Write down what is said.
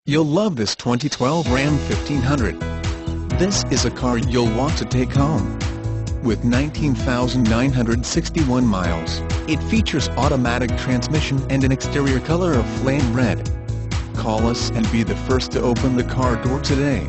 You'll love this 2012 Ram 1500. This is a car you'll want to take home. With 19,961 miles, it features automatic transmission and an exterior color of flame red. Call us and be the first to open the car door today.